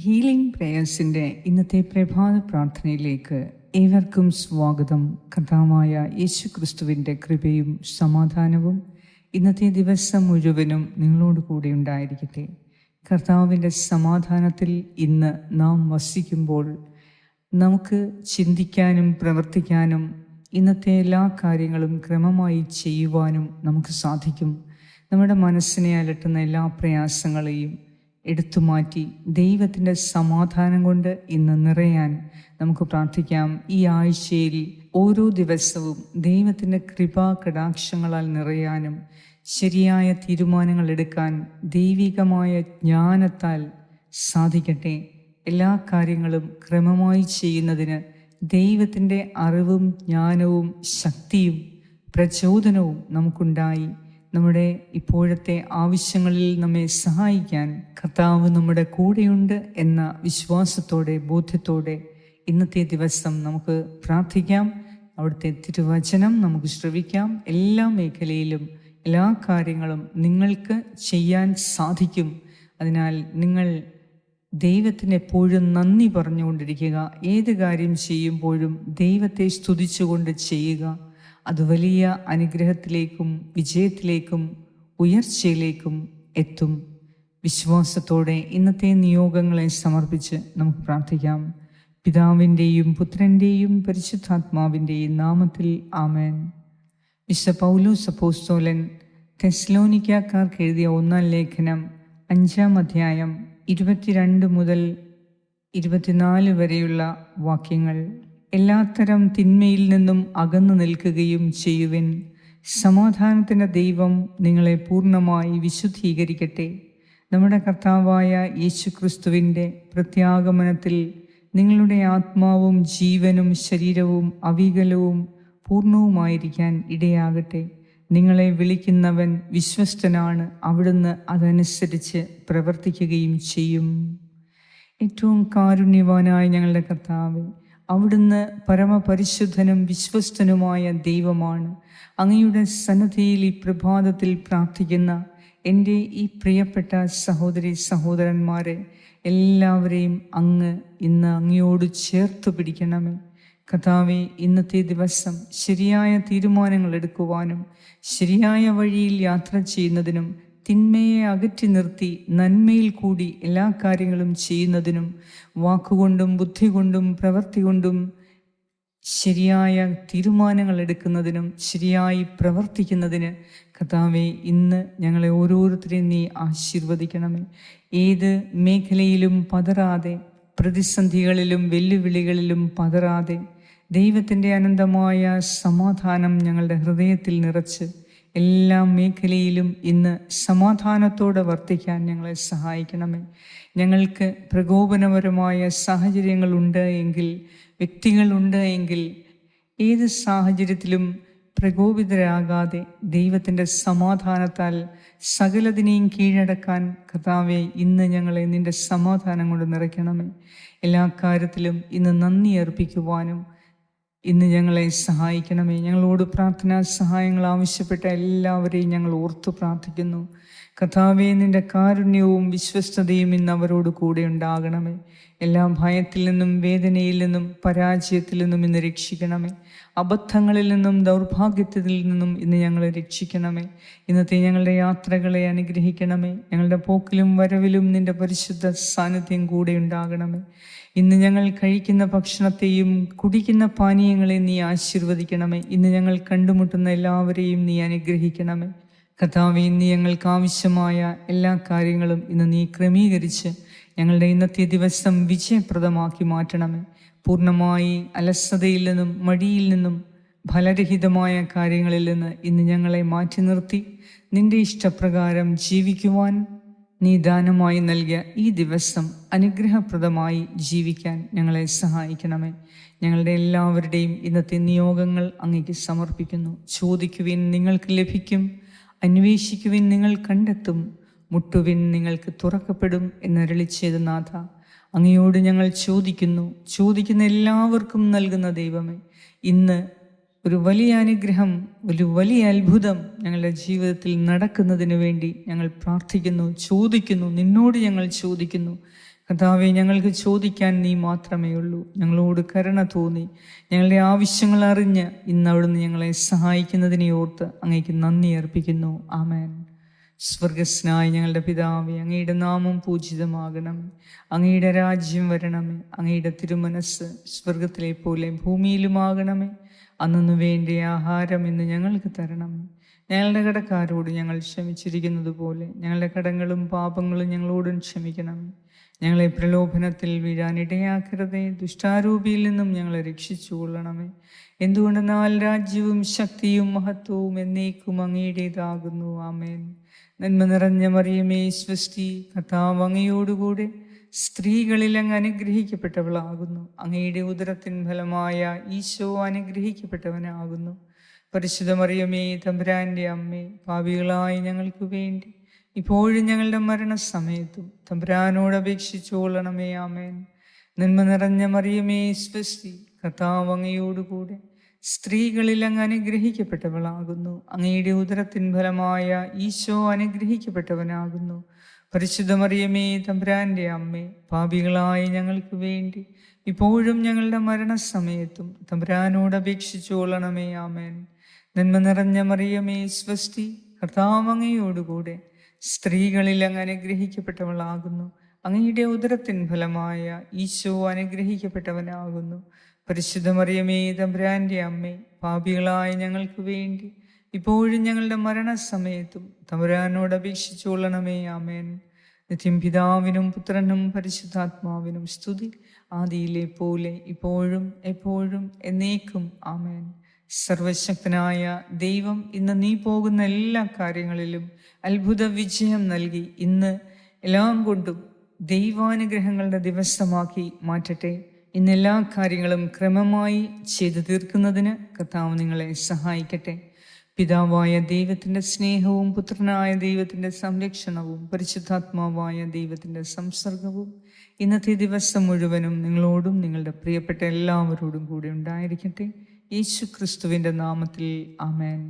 Healing പ്രേയേഴ്സിൻ്റെ ഇന്നത്തെ പ്രഭാത പ്രാർത്ഥനയിലേക്ക് ഏവർക്കും സ്വാഗതം. കർത്താവായ യേശു ക്രിസ്തുവിൻ്റെ കൃപയും സമാധാനവും ഇന്നത്തെ ദിവസം മുഴുവനും നിങ്ങളോട് കൂടെ ഉണ്ടായിരിക്കട്ടെ. കർത്താവിൻ്റെ സമാധാനത്തിൽ ഇന്ന് നാം വസിക്കുമ്പോൾ നമുക്ക് ചിന്തിക്കാനും പ്രവർത്തിക്കാനും ഇന്നത്തെ എല്ലാ കാര്യങ്ങളും ക്രമമായി ചെയ്യുവാനും നമുക്ക് സാധിക്കും. നമ്മുടെ മനസ്സിനെ അലട്ടുന്ന എല്ലാ പ്രയാസങ്ങളെയും എടുത്തുമാറ്റി ദൈവത്തിൻ്റെ സമാധാനം കൊണ്ട് ഇന്ന് നിറയാൻ നമുക്ക് പ്രാർത്ഥിക്കാം. ഈ ആഴ്ചയിൽ ഓരോ ദിവസവും ദൈവത്തിൻ്റെ കൃപാ കടാക്ഷങ്ങളാൽ നിറയാനും ശരിയായ തീരുമാനങ്ങൾ എടുക്കാൻ ദൈവികമായ ജ്ഞാനത്താൽ സാധിക്കട്ടെ. എല്ലാ കാര്യങ്ങളും ക്രമമായി ചെയ്യുന്നതിന് ദൈവത്തിൻ്റെ അറിവും ജ്ഞാനവും ശക്തിയും പ്രചോദനവും നമുക്കുണ്ടായി നമ്മുടെ ഇപ്പോഴത്തെ ആവശ്യങ്ങളിൽ നമ്മെ സഹായിക്കാൻ കർത്താവ് നമ്മുടെ കൂടെയുണ്ട് എന്ന വിശ്വാസത്തോടെ ബോധ്യത്തോടെ ഇന്നത്തെ ദിവസം നമുക്ക് പ്രാർത്ഥിക്കാം. അവിടുത്തെ തിരുവചനം നമുക്ക് ശ്രവിക്കാം. എല്ലാ മേഖലയിലും എല്ലാ കാര്യങ്ങളും നിങ്ങൾക്ക് ചെയ്യാൻ സാധിക്കും. അതിനാൽ നിങ്ങൾ ദൈവത്തിന് എപ്പോഴും നന്ദി പറഞ്ഞുകൊണ്ടിരിക്കുക. ഏത് കാര്യം ചെയ്യുമ്പോഴും ദൈവത്തെ സ്തുതിച്ചുകൊണ്ട് ചെയ്യുക. അത് വലിയ അനുഗ്രഹത്തിലേക്കും വിജയത്തിലേക്കും ഉയർച്ചയിലേക്കും എത്തും. വിശ്വാസത്തോടെ ഇന്നത്തെ നിയോഗങ്ങളെ സമർപ്പിച്ച് നമുക്ക് പ്രാർത്ഥിക്കാം. പിതാവിൻ്റെയും പുത്രൻ്റെയും പരിശുദ്ധാത്മാവിൻ്റെയും നാമത്തിൽ ആമേൻ. വിശുദ്ധ പൗലോസ് അപ്പോസ്തലൻ തെസ്സലോനിക്കക്കാർക്ക് എഴുതിയ 1-ാം ലേഖനം 5-ാം അധ്യായം 22 മുതൽ 24 വരെയുള്ള വാക്യങ്ങൾ. എല്ലാത്തരം തിന്മയിൽ നിന്നും അകന്നു നിൽക്കുകയും ചെയ്യുവിൻ. സമാധാനത്തിൻ്റെ ദൈവം നിങ്ങളെ പൂർണ്ണമായി വിശുദ്ധീകരിക്കട്ടെ. നമ്മുടെ കർത്താവായ യേശു ക്രിസ്തുവിൻ്റെ പ്രത്യാഗമനത്തിൽ നിങ്ങളുടെ ആത്മാവും ജീവനും ശരീരവും അവികലവും പൂർണ്ണവുമായിരിക്കാൻ ഇടയാകട്ടെ. നിങ്ങളെ വിളിക്കുന്നവൻ വിശ്വസ്തനാണ്, അവിടുന്ന് അതനുസരിച്ച് പ്രവർത്തിക്കുകയും ചെയ്യും. ഏറ്റവും കാരുണ്യവാനായ ഞങ്ങളുടെ കർത്താവേ, അവിടുന്ന് പരമപരിശുദ്ധനും വിശ്വസ്തനുമായ ദൈവമാണ്. അങ്ങയുടെ സന്നിധിയിൽ ഈ പ്രഭാതത്തിൽ പ്രാർത്ഥിക്കുന്ന എൻ്റെ ഈ പ്രിയപ്പെട്ട സഹോദരി സഹോദരന്മാരെ എല്ലാവരെയും അങ്ങ് ഇന്ന് അങ്ങയോട് ചേർത്ത് പിടിക്കണമേ. കർത്താവേ, ഇന്നത്തെ ദിവസം ശരിയായ തീരുമാനങ്ങൾ എടുക്കുവാനും ശരിയായ വഴിയിൽ യാത്ര ചെയ്യുന്നതിനും തിന്മയെ അകറ്റി നിർത്തി നന്മയിൽ കൂടി എല്ലാ കാര്യങ്ങളും ചെയ്യുന്നതിനും വാക്കുകൊണ്ടും ബുദ്ധി കൊണ്ടും പ്രവൃത്തി കൊണ്ടും ശരിയായ തീരുമാനങ്ങൾ എടുക്കുന്നതിനും ശരിയായി പ്രവർത്തിക്കുന്നതിന് കർത്താവേ, ഇന്ന് ഞങ്ങളെ ഓരോരുത്തരെയും നീ ആശീർവദിക്കണമേ. ഏത് മേഖലയിലും പതറാതെ, പ്രതിസന്ധികളിലും വെല്ലുവിളികളിലും പതറാതെ ദൈവത്തിൻ്റെ അനന്തമായ സമാധാനം ഞങ്ങളുടെ ഹൃദയത്തിൽ നിറച്ച് എല്ലാ മേഖലയിലും ഇന്ന് സമാധാനത്തോടെ വർത്തിക്കാൻ ഞങ്ങളെ സഹായിക്കണമേ. ഞങ്ങൾക്ക് പ്രകോപനപരമായ സാഹചര്യങ്ങളുണ്ട് എങ്കിൽ, വ്യക്തികളുണ്ട് എങ്കിൽ, ഏത് സാഹചര്യത്തിലും പ്രകോപിതരാകാതെ ദൈവത്തിൻ്റെ സമാധാനത്താൽ സകലതിനെയും കീഴടക്കാൻ കർത്താവേ, ഇന്ന് ഞങ്ങളെ നിൻ്റെ സമാധാനം കൊണ്ട് നിറയ്ക്കണമേ. എല്ലാ കാര്യത്തിലും ഇന്ന് നന്ദി അർപ്പിക്കുവാനും ഇന്ന് ഞങ്ങളെ സഹായിക്കണമേ. ഞങ്ങളോട് പ്രാർത്ഥനാ സഹായങ്ങൾ ആവശ്യപ്പെട്ട എല്ലാവരെയും ഞങ്ങൾ ഓർത്തു പ്രാർത്ഥിക്കുന്നു. കർത്താവേ, നിൻ്റെ കാരുണ്യവും വിശ്വസ്തതയും ഇന്ന് അവരോട് കൂടെ ഉണ്ടാകണമേ. എല്ലാ ഭയത്തിൽ നിന്നും വേദനയിൽ നിന്നും പരാജയത്തിൽ നിന്നും ഇന്ന് രക്ഷിക്കണമേ. അബദ്ധങ്ങളിൽ നിന്നും ദൗർഭാഗ്യത്തിൽ നിന്നും ഇന്ന് ഞങ്ങളെ രക്ഷിക്കണമേ. ഇന്നത്തെ ഞങ്ങളുടെ യാത്രകളെ അനുഗ്രഹിക്കണമേ. ഞങ്ങളുടെ പോക്കിലും വരവിലും നിൻ്റെ പരിശുദ്ധ സാന്നിധ്യം കൂടെ ഉണ്ടാകണമേ. ഇന്ന് ഞങ്ങൾ കഴിക്കുന്ന ഭക്ഷണത്തെയും കുടിക്കുന്ന പാനീയങ്ങളെ നീ ആശീർവദിക്കണമേ. ഇന്ന് ഞങ്ങൾ കണ്ടുമുട്ടുന്ന എല്ലാവരെയും നീ അനുഗ്രഹിക്കണമേ. കർത്താവേ, ഇന്ന് ഞങ്ങൾക്ക് ആവശ്യമായ എല്ലാ കാര്യങ്ങളും ഇന്ന് നീ ക്രമീകരിച്ച് ഞങ്ങളുടെ ഇന്നത്തെ ദിവസം വിജയപ്രദമാക്കി മാറ്റണമേ. പൂർണ്ണമായി അലസതയിൽ നിന്നും മടിയിൽ നിന്നും ഫലരഹിതമായ കാര്യങ്ങളിൽ നിന്ന് ഇന്ന് ഞങ്ങളെ മാറ്റി നിർത്തി നിന്റെ ഇഷ്ടപ്രകാരം ജീവിക്കുവാൻ നീ ദാനമായി നൽകിയ ഈ ദിവസം അനുഗ്രഹപ്രദമായി ജീവിക്കാൻ ഞങ്ങളെ സഹായിക്കണമേ. ഞങ്ങളുടെ എല്ലാവരുടെയും ഇന്നത്തെ നിയോഗങ്ങൾ അങ്ങേക്ക് സമർപ്പിക്കുന്നു. ചോദിക്കുവിൻ, നിങ്ങൾക്ക് ലഭിക്കും; അന്വേഷിക്കുവിൻ, നിങ്ങൾ കണ്ടെത്തും; മുട്ടുവിൻ, നിങ്ങൾക്ക് തുറക്കപ്പെടും എന്നരുളി ചെയ്ത നാഥ, അങ്ങയോട് ഞങ്ങൾ ചോദിക്കുന്നു. ചോദിക്കുന്ന എല്ലാവർക്കും നൽകുന്ന ദൈവമേ, ഇന്ന് ഒരു വലിയ അനുഗ്രഹം, ഒരു വലിയ അത്ഭുതം ഞങ്ങളുടെ ജീവിതത്തിൽ നടക്കുന്നതിന് വേണ്ടി ഞങ്ങൾ പ്രാർത്ഥിക്കുന്നു, ചോദിക്കുന്നു. നിന്നോട് ഞങ്ങൾ ചോദിക്കുന്നു. കർത്താവെ, ഞങ്ങൾക്ക് ചോദിക്കാൻ നീ മാത്രമേ ഉള്ളൂ. ഞങ്ങളോട് കരുണ തോന്നി ഞങ്ങളുടെ ആവശ്യങ്ങൾ അറിഞ്ഞ് ഇന്ന് അവിടുന്ന് ഞങ്ങളെ സഹായിക്കുന്നതിനെ ഓർത്ത് അങ്ങേക്ക് നന്ദി അർപ്പിക്കുന്നു. ആമേൻ. സ്വർഗസ്നായ ഞങ്ങളുടെ പിതാവേ, അങ്ങയുടെ നാമം പൂജിതമാകണം. അങ്ങയുടെ രാജ്യം വരണമേ. അങ്ങയുടെ തിരുമനസ് സ്വർഗത്തിലെ പോലെ ഭൂമിയിലുമാകണമേ. അന്നു വേണ്ട ആഹാരം ഇന്ന് ഞങ്ങൾക്ക് തരണമേ. ഞങ്ങളുടെ കടക്കാരോട് ഞങ്ങൾ ക്ഷമിച്ചിരിക്കുന്നത് പോലെ ഞങ്ങളുടെ കടങ്ങളും പാപങ്ങളും ഞങ്ങളോടും ക്ഷമിക്കണമേ. ഞങ്ങളെ പ്രലോഭനത്തിൽ വീഴാനിടയാക്കരുതേ. ദുഷ്ടാരൂപിയിൽ നിന്നും ഞങ്ങളെ രക്ഷിച്ചു കൊള്ളണമേ. എന്തുകൊണ്ടെന്നാൽ രാജ്യവും ശക്തിയും മഹത്വവും എന്നേക്കും അങ്ങയുടേതാകുന്നു. ആമേൻ. നന്മ നിറഞ്ഞ മറിയമേ, സ്വസ്തി, കർത്താവ് അങ്ങയോടുകൂടെ സ്ത്രീകളിൽ അങ്ങ് അനുഗ്രഹിക്കപ്പെട്ടവളാകുന്നു. അങ്ങയുടെ ഉദരത്തിൻ ഫലമായ ഈശോ അനുഗ്രഹിക്കപ്പെട്ടവനാകുന്നു. പരിശുദ്ധ മറിയമേ, തമ്പുരാന്റെ അമ്മേ, പാപികളായ ഞങ്ങൾക്ക് വേണ്ടി ഇപ്പോഴും ഞങ്ങളുടെ മരണസമയത്തും തമ്പുരാനോട് അപേക്ഷിച്ചുകൊള്ളണമേ. ആമേൻ. നന്മ നിറഞ്ഞ മറിയമേ, സ്വസ്തി, കർത്താവ് അങ്ങയോടുകൂടെ സ്ത്രീകളിൽ അങ്ങ് അനുഗ്രഹിക്കപ്പെട്ടവളാകുന്നു. അങ്ങയുടെ ഉദരത്തിൻ ഫലമായ ഈശോ അനുഗ്രഹിക്കപ്പെട്ടവനാകുന്നു. പരിശുദ്ധ മറിയമേ, തമ്പുരാന്റെ അമ്മേ, പാപികളായ ഞങ്ങൾക്ക് വേണ്ടി ഇപ്പോഴും ഞങ്ങളുടെ മരണസമയത്തും തമ്പുരാനോട് അപേക്ഷിച്ചുകൊള്ളണമേ. ആമേൻ. നന്മ നിറഞ്ഞ മറിയമേ, സ്വസ്തി, കർത്താവ് അങ്ങയോടുകൂടെ സ്ത്രീകളിൽ അങ്ങ് അനുഗ്രഹിക്കപ്പെട്ടവളാകുന്നു. അങ്ങയുടെ ഉദരത്തിൻ ഫലമായ ഈശോ അനുഗ്രഹിക്കപ്പെട്ടവനാകുന്നു. പരിശുദ്ധ മറിയമേ, തമ്പുരാന്റെ അമ്മേ, പാപികളായ ഞങ്ങൾക്ക് വേണ്ടി ഇപ്പോഴും ഞങ്ങളുടെ മരണസമയത്തും തമ്പുരാനോട് അപേക്ഷിച്ചുകൊള്ളണമേ. ആമേൻ. നിത്യം പിതാവിനും പുത്രനും പരിശുദ്ധാത്മാവിനും സ്തുതി, ആദിയിലെ പോലെ ഇപ്പോഴും എപ്പോഴും എന്നേക്കും. ആമേൻ. സർവശക്തനായ ദൈവം ഇന്ന് നീ പോകുന്ന എല്ലാ കാര്യങ്ങളിലും അത്ഭുത വിജയം നൽകി ഇന്ന് എല്ലാം കൊണ്ടും ദൈവാനുഗ്രഹങ്ങളുടെ ദിവസമാക്കി മാറ്റട്ടെ. ഇന്ന് എല്ലാ കാര്യങ്ങളും ക്രമമായി ചെയ്തു തീർക്കുന്നതിന് കർത്താവ് നിങ്ങളെ സഹായിക്കട്ടെ. പിതാവായ ദൈവത്തിൻ്റെ സ്നേഹവും പുത്രനായ ദൈവത്തിൻ്റെ സംരക്ഷണവും പരിശുദ്ധാത്മാവായ ദൈവത്തിൻ്റെ സംസർഗവും ഇന്നത്തെ ദിവസം മുഴുവനും നിങ്ങളോടും നിങ്ങളുടെ പ്രിയപ്പെട്ട എല്ലാവരോടും കൂടെ ഉണ്ടായിരിക്കട്ടെ. യേശു ക്രിസ്തുവിൻ്റെ നാമത്തിൽ. ആമേൻ.